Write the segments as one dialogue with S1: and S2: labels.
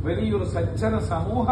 S1: വലിയൊരു സജ്ജന സമൂഹ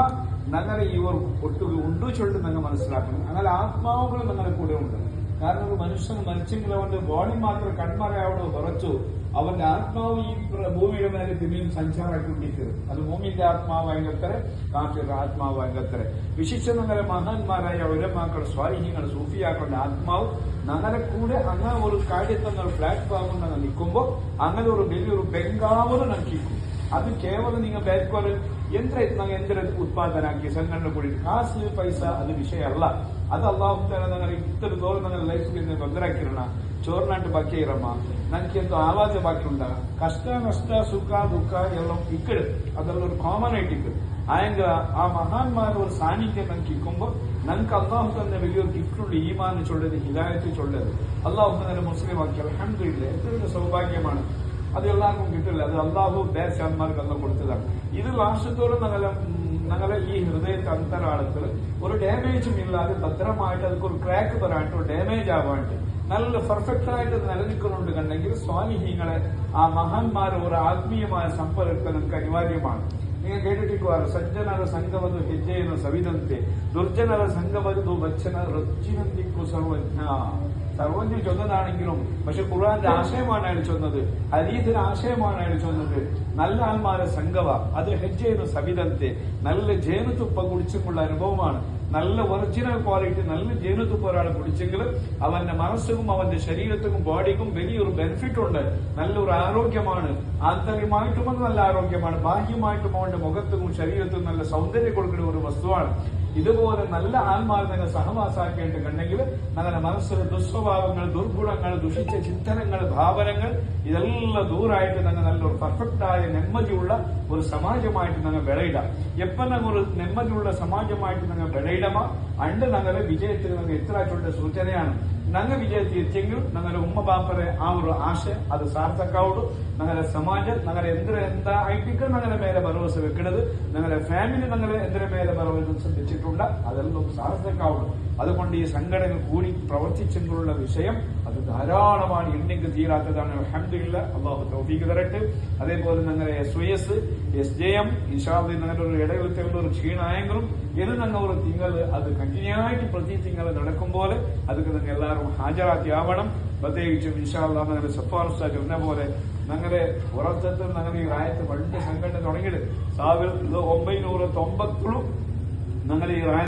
S1: ഞങ്ങളെ ഇവർ ഒട്ടുകൾ ഉണ്ടു ചൊല്ലി ഞങ്ങൾ മനസ്സിലാക്കണം. അങ്ങനെ ആത്മാവുകൾ ഞങ്ങളുടെ കൂടെ ഉണ്ട്. കാരണം ഒരു മനുഷ്യന് മരിച്ചെങ്കിൽ അവന്റെ ബോഡി മാത്രം കൺമറയാവണോ വിറച്ചു, അവന്റെ ആത്മാവ് ഈ ഭൂമിയുടെ മേലെ പിന്നെയും സഞ്ചാരമായിക്കൊണ്ടിരിക്കുന്നത്. അത് ഭൂമിന്റെ ആത്മാവ് ഭയങ്കര, കാഫിയുടെ ആത്മാവ് ഭയങ്കര. വിശിഷ്ട ഞങ്ങളെ മഹാന്മാരായ ഉലമാക്കൾ, സ്വാലിഹ്യങ്ങൾ, സൂഫിയാക്കളുടെ ആത്മാവ് ഞങ്ങളെ കൂടെ അങ്ങനെ ഒരു കാര്യത്തങ്ങൾ പ്ലാറ്റ്ഫോമിൽ ഞങ്ങൾ നിൽക്കുമ്പോൾ അങ്ങനെ ഒരു വലിയൊരു ബംഗാവറ് നക്കിക്കും. അത് കേവലം നിങ്ങൾ ബാക്ക്വേർഡ് യന്ത്ര ഉത്പാദനാക്കി സംഘടന കൂടി കാശ് പൈസ അത് ವಿಷಯವಲ್ಲ. ಅದು ಅಲ್ಲಾಹು ತಾಲ ನನಗೆ ಇತರ ದೋರ ನನ್ನ ಲೈಫ್ಗೆ ತೊಂದರೆ ಹಾಕಿರೋಣ, ಚೋರ್ನಾಟ ಬಾಕಿ ಇರಮ್ಮ, ನನಗೆ ಎಂತ ಆವಾಜ ಬಾಕಿ ಉಂಟ, ಕಷ್ಟ ನಷ್ಟ ಸುಖ ದುಃಖ ಎಲ್ಲ ಇಕ್ಕಡು ಅದೆಲ್ಲ ഒരു കോമൺ ആയിട്ട് ഇക്കും. ആയെങ്കിൽ ആ മഹാന്മാരുടെ ഒരു സാന്നിധ്യം നമുക്ക് ഇക്കുമ്പോൾ നമുക്ക് അള്ളാഹു തന്നെ വലിയൊരു ഗിഫ്റ്റുള്ള ഈമാന് ചൊല്ലത്, ഹിദായത്ത് ചൊല്ലത്. അള്ളാഹു തന്നെ മുസ്ലിം ആക്കി അൽഹംദുലില്ലാ, എത്ര സൗഭാഗ്യമാണ്. അത് എല്ലാവർക്കും കിട്ടില്ല. അത് അള്ളാഹു ദേശാന്മാർക്ക് അല്ല കൊടുത്തതാണ്. ഇത് ലാസ്റ്റത്തോടെ ഞങ്ങളെ ഈ ഹൃദയത്തെ അന്തരാളത്തിൽ ഒരു ഡാമേജും ഇല്ലാതെ ഭദ്രമായിട്ട് അതൊക്കെ ഒരു ക്രാക്ക് വരാണ്ട് ഡാമേജ് ആവാണ്ട് നല്ല പെർഫെക്റ്റ് ആയിട്ട് നിലനിൽക്കുന്നുണ്ട് കണ്ടെങ്കിൽ സ്വാലിഹീങ്ങളെ ആ മഹാന്മാരെ ഒരു ആത്മീയമായ സമ്പർക്കം നമുക്ക് അനിവാര്യമാണ്. നിങ്ങൾ കേട്ടിട്ടിക്കുവാറ് സജ്ജനರ ಸಂಘವದು ಹೆಜ್ಜೆಯನ್ನು ಸವಿದಂತೆ ദുർജനರ സംഘവದು വച്ചന റജ്ജിനന്തിക്കു സർവജ്ഞ. സർവജ്ഞ ചൊന്നതാണെങ്കിലും പക്ഷെ ഖുർആന്റെ ആശയമാണ് അയാൾ ചൊന്നത്, ഹദീസിന്റെ ആശയമാണ് അയാൾ ചൊന്നത്. നല്ല ആൾമാരെ സംഘവ അത് ഹെജ്ജെಯನ್ನು സവിದಂತೆ, നല്ല ജേനുതുപ്പ കുടിച്ചുമുള്ള അനുഭവമാണ്. നല്ല ഒറിജിനൽ ക്വാളിറ്റി നല്ല ജേനുതുപ്പ ഒരാൾ കുടിച്ചെങ്കിൽ അവന്റെ മനസ്സിനും അവന്റെ ശരീരത്തിനും ബോഡിക്കും വലിയൊരു ബെനിഫിറ്റ് ഉണ്ട്. നല്ലൊരു ആരോഗ്യമാണ്. ആന്തരികമായിട്ടും അത് നല്ല ആരോഗ്യമാണ്, ബാഹ്യമായിട്ടും അവന്റെ മുഖത്തിനും ശരീരത്തിനും നല്ല സൗന്ദര്യം കൊടുക്കുന്ന ഒരു വസ്തുവാണ്. ഇതുപോലെ നല്ല ആത്മാവ് നിങ്ങൾ സഹവാസാക്കേണ്ടിട്ടുണ്ടെങ്കിൽ ഞങ്ങളുടെ മനസ്സിലെ ദുസ്വഭാവങ്ങൾ, ദുർഗുണങ്ങൾ, ദുഷിച്ച ചിന്തനങ്ങൾ, ഭാവനകൾ ഇതെല്ലാം ദൂരായിട്ട് ഞങ്ങൾ നല്ലൊരു പെർഫെക്റ്റായ നെമ്മതിയുള്ള ഒരു സമാജമായിട്ട് ഞങ്ങൾ ಬೆಳೆയിടാം. എപ്പം ഞങ്ങൾ ഒരു നെമ്മതിയുള്ള സമാജമായിട്ട് ഞങ്ങൾ ಬೆಳೆയിടമോ അണ്ട് ഞങ്ങളുടെ വിജയത്തിൽ ഞങ്ങൾ എത്രയായിട്ടുള്ള സൂചനയാണ്. ഞങ്ങൾ വിജയത്തിരിച്ചെങ്കിൽ ഞങ്ങളുടെ ഉമ്മ ബാപ്പറെ ആ ഒരു ആശ അത് സാർത്ഥക്കാവുള്ളൂ. ഞങ്ങളുടെ സമാജം ഞങ്ങളുടെ എന്താ ആയിട്ടിക്ക് ഞങ്ങളുടെ മേലെ ഭരവസ വെക്കുന്നത്, ഞങ്ങളുടെ ഫാമിലി ഞങ്ങളെ എന്തിനു മേലെ ഭരവസ ശ്രദ്ധിച്ചിട്ടുണ്ട്, അതെല്ലാം സാർത്ഥക്കാവുള്ളൂ. അതുകൊണ്ട് ഈ സംഘടന കൂടി പ്രവർത്തിച്ചെങ്കിലുള്ള വിഷയം അത് ധാരാളമാണ്, എണ്ണിക്ക് തീരാത്തതാണ്. അൽഹംദുലില്ലാ, അള്ളാഹു തൗഫീഖ് തരട്ടെ. അതേപോലെ ഞങ്ങളുടെ SYS, SJM ഇൻഷാ അല്ലാഹ് ഞങ്ങളുടെ ഒരു ഇടയിലത്തെ ഒരു ക്ഷീണമായെങ്കിലും ഇത് ഞങ്ങൾ ഒരു തിങ്കൾ അത് കണ്ടിന്യൂ ആയിട്ട് പ്രതി തിങ്കൾ നടക്കുമ്പോൾ അതൊക്കെ നിങ്ങൾ എല്ലാവരും ഹാജരാക്കി ആവണം. പ്രത്യേകിച്ചും ഇൻഷാ അല്ലാഹ് ഞങ്ങളുടെ സഫാർ ഉസ്താദ് എന്ന പോലെ ഞങ്ങളുടെ പുറത്തെത്തും ഞങ്ങൾ ഈ റായത്ത് പണ്ട് സംഘടന തുടങ്ങിയത് 1990 ഞങ്ങൾ ഈ